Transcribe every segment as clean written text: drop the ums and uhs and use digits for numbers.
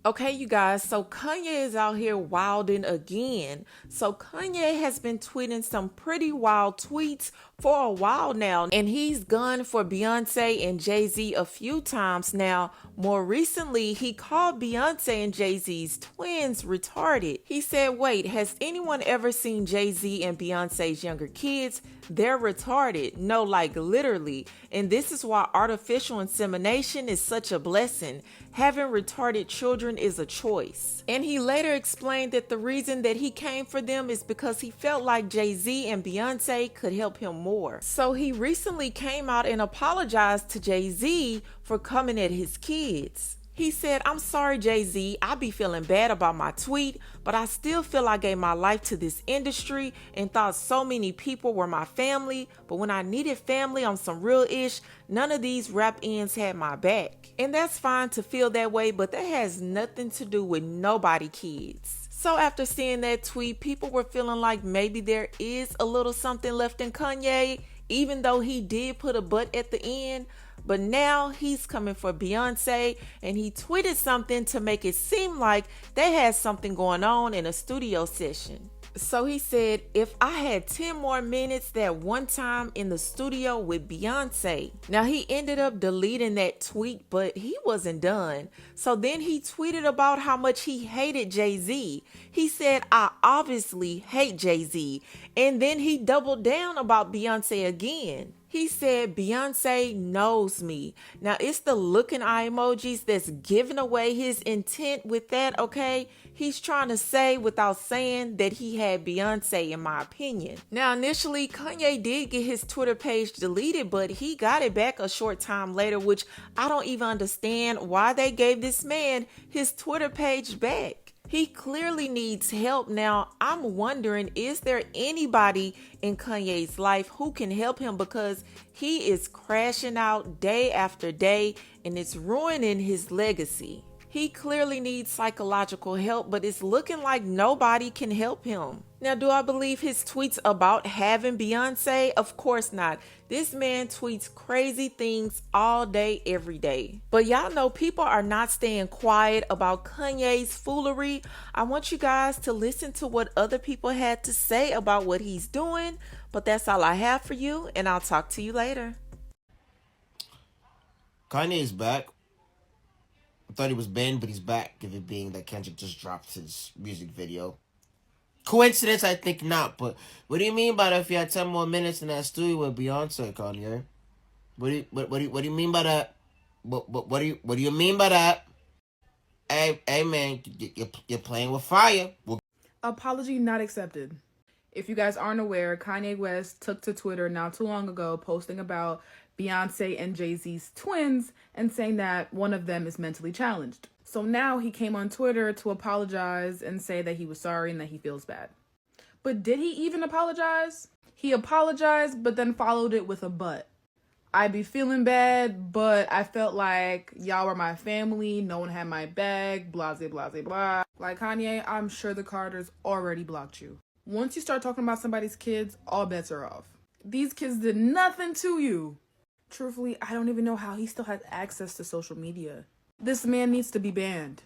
Okay, you guys, so Kanye is out here wilding again. So Kanye has been tweeting some pretty wild tweets for a while now, and he's gone for Beyoncé and Jay-Z a few times now. More recently, he called Beyoncé and Jay-Z's twins retarded. He said, wait, has anyone ever seen Jay-Z and Beyoncé's younger kids? They're retarded. No, like literally. And this is why artificial insemination is such a blessing. Having retarded children is a choice. And he later explained that the reason that he came for them is because he felt like Jay-Z and Beyoncé could help him more. So he recently came out and apologized to Jay-Z for coming at his kids. He said, I'm sorry, Jay-Z, I be feeling bad about my tweet, but I still feel I gave my life to this industry and thought so many people were my family, but when I needed family on some real ish, none of these rap ends had my back. And that's fine to feel that way, but that has nothing to do with nobody kids. So after seeing that tweet, people were feeling like maybe there is a little something left in Kanye, even though he did put a but at the end. But now he's coming for Beyoncé, and he tweeted something to make it seem like they had something going on in a studio session. So he said, if I had 10 more minutes that one time in the studio with Beyoncé. Now he ended up deleting that tweet, but he wasn't done. So then he tweeted about how much he hated Jay-Z. He said, I obviously hate Jay-Z. And then he doubled down about Beyoncé again. He said, Beyoncé knows me. Now, it's the looking eye emojis that's giving away his intent with that, okay? He's trying to say without saying that he had Beyoncé, in my opinion. Now, initially, Kanye did get his Twitter page deleted, but he got it back a short time later, which I don't even understand why they gave this man his Twitter page back. He clearly needs help. Now, I'm wondering, is there anybody in Kanye's life who can help him, because he is crashing out day after day and it's ruining his legacy. He clearly needs psychological help, but it's looking like nobody can help him. Now, do I believe his tweets about having Beyoncé? Of course not. This man tweets crazy things all day, every day. But y'all know people are not staying quiet about Kanye's foolery. I want you guys to listen to what other people had to say about what he's doing. But that's all I have for you, and I'll talk to you later. Kanye is back. I thought he was banned, but he's back, given being that Kendrick just dropped his music video. Coincidence? I think not, but what do you mean by that if you had 10 more minutes in that studio with Beyoncé, Kanye? What do you mean by that? What do you mean by that? Hey man, you're playing with fire. Apology not accepted. If you guys aren't aware, Kanye West took to Twitter not too long ago posting about Beyoncé and Jay-Z's twins and saying that one of them is mentally challenged. So now he came on Twitter to apologize and say that he was sorry and that he feels bad. But did he even apologize? He apologized, but then followed it with a but. I be feeling bad, but I felt like y'all were my family, no one had my back, blah, blah, blah, blah. Like, Kanye, I'm sure the Carters already blocked you. Once you start talking about somebody's kids, all bets are off. These kids did nothing to you. Truthfully, I don't even know how he still has access to social media. This man needs to be banned.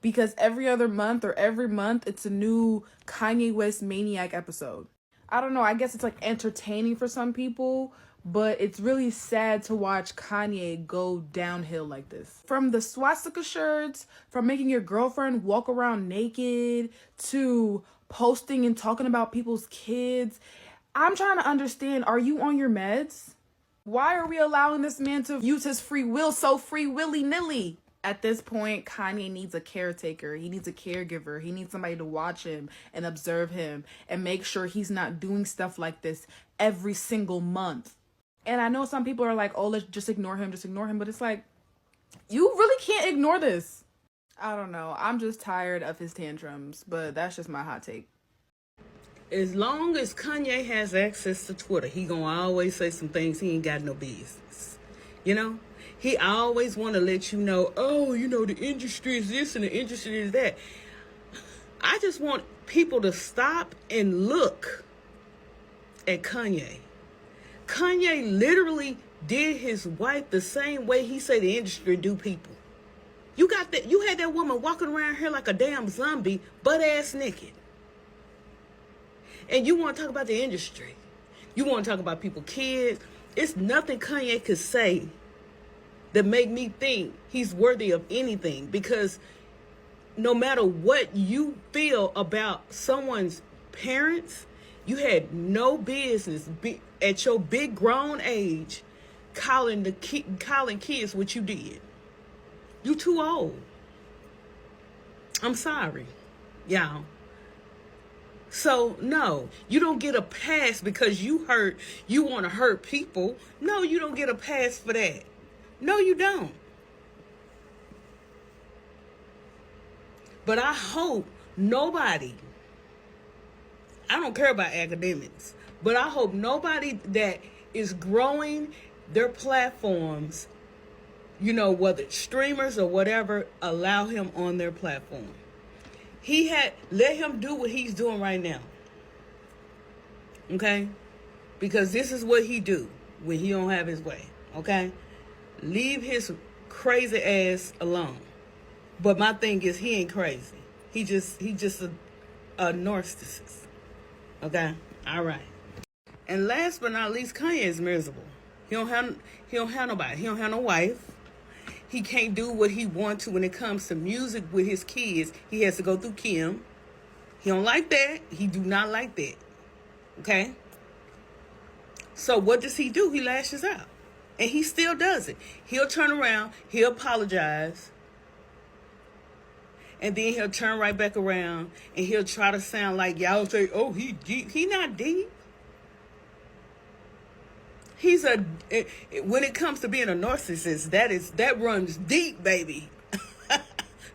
Because every other month or every month, it's a new Kanye West Maniac episode. I don't know, I guess it's like entertaining for some people, but it's really sad to watch Kanye go downhill like this. From the swastika shirts, from making your girlfriend walk around naked, to posting and talking about people's kids. I'm trying to understand, are you on your meds? Why are we allowing this man to use his free will so free willy-nilly? At this point, Kanye needs a caretaker. He needs a caregiver. He needs somebody to watch him and observe him and make sure he's not doing stuff like this every single month. And I know some people are like, oh, let's just ignore him. But it's like, you really can't ignore this. I don't know. I'm just tired of his tantrums, but that's just my hot take. As long as Kanye has access to Twitter, he gonna always say some things he ain't got no business. You know? He always want to let you know, oh, you know, the industry is this and the industry is that. I just want people to stop and look at Kanye. Kanye literally did his wife the same way he say the industry do people. You got that. You had that woman walking around here like a damn zombie, butt ass naked. And you want to talk about the industry? You want to talk about people's kids? It's nothing Kanye could say that make me think he's worthy of anything, because no matter what you feel about someone's parents, you had no business at your big grown age calling kids what you did. You too old. I'm sorry, y'all. So no, you don't get a pass because you want to hurt people. No, you don't get a pass for that. No, you don't. But I hope nobody, I don't care about academics, but I hope nobody that is growing their platforms, you know, whether it's streamers or whatever, allow him on their platform. Let him do what he's doing right now. Okay? Because this is what he do when he don't have his way. Okay? Leave his crazy ass alone. But my thing is, he ain't crazy. He just a narcissist. Okay? All right. And last but not least, Kanye is miserable. He don't have nobody. He don't have no wife. He can't do what he wants to when it comes to music with his kids. He has to go through Kim. He don't like that. He do not like that. Okay? So what does he do? He lashes out. And he still does it. He'll turn around. He'll apologize. And then he'll turn right back around. And he'll try to sound like y'all say, oh, he deep. He not deep. When it comes to being a narcissist, that runs deep, baby.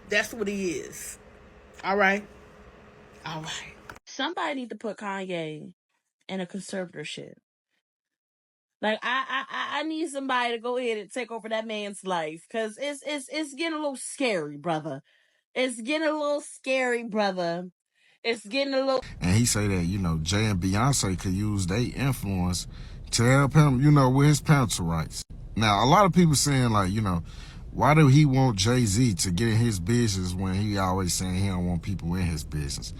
That's what he is. All right. Somebody need to put Kanye in a conservatorship. Like I need somebody to go ahead and take over that man's life, because it's getting a little scary, brother. It's getting a little scary, brother. It's getting a little. And he say that, you know, Jay and Beyonce could use their influence to help him, you know, with his parental rights. Now, a lot of people saying, like, you know, why do he want Jay-Z to get in his business when he always saying he don't want people in his business?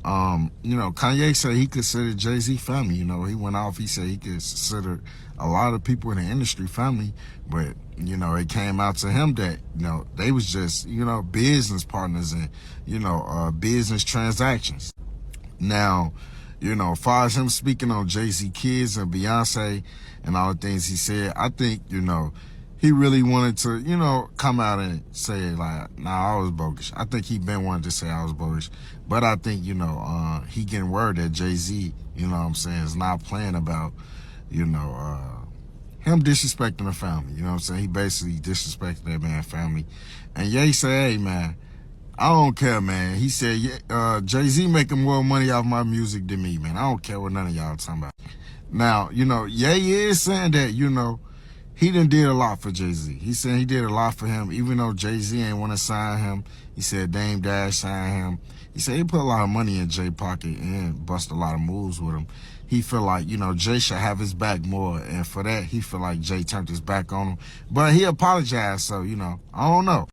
You know, Kanye said he considered Jay-Z family. You know, he went off, he said he considered a lot of people in the industry family, but, you know, it came out to him that, you know, they was just, you know, business partners and, you know, business transactions. Now, you know, as far as him speaking on Jay-Z kids and Beyonce and all the things he said, I think, you know, he really wanted to, you know, come out and say, like, nah, I was bogus. I think he been wanting to say I was bogus. But I think, you know, he getting word that Jay-Z, you know what I'm saying, is not playing about, you know, him disrespecting the family. You know what I'm saying? He basically disrespected that man's family. And Ye said, hey, man, I don't care, man. He said, Jay-Z making more money off my music than me, man. I don't care what none of y'all talking about. Now, you know, Ye is saying that, you know, he done did a lot for Jay-Z. He said he did a lot for him, even though Jay-Z ain't want to sign him. He said Dame Dash signed him. He said he put a lot of money in Jay pocket and bust a lot of moves with him. He feel like, you know, Jay should have his back more. And for that, he feel like Jay turned his back on him. But he apologized, so, you know, I don't know.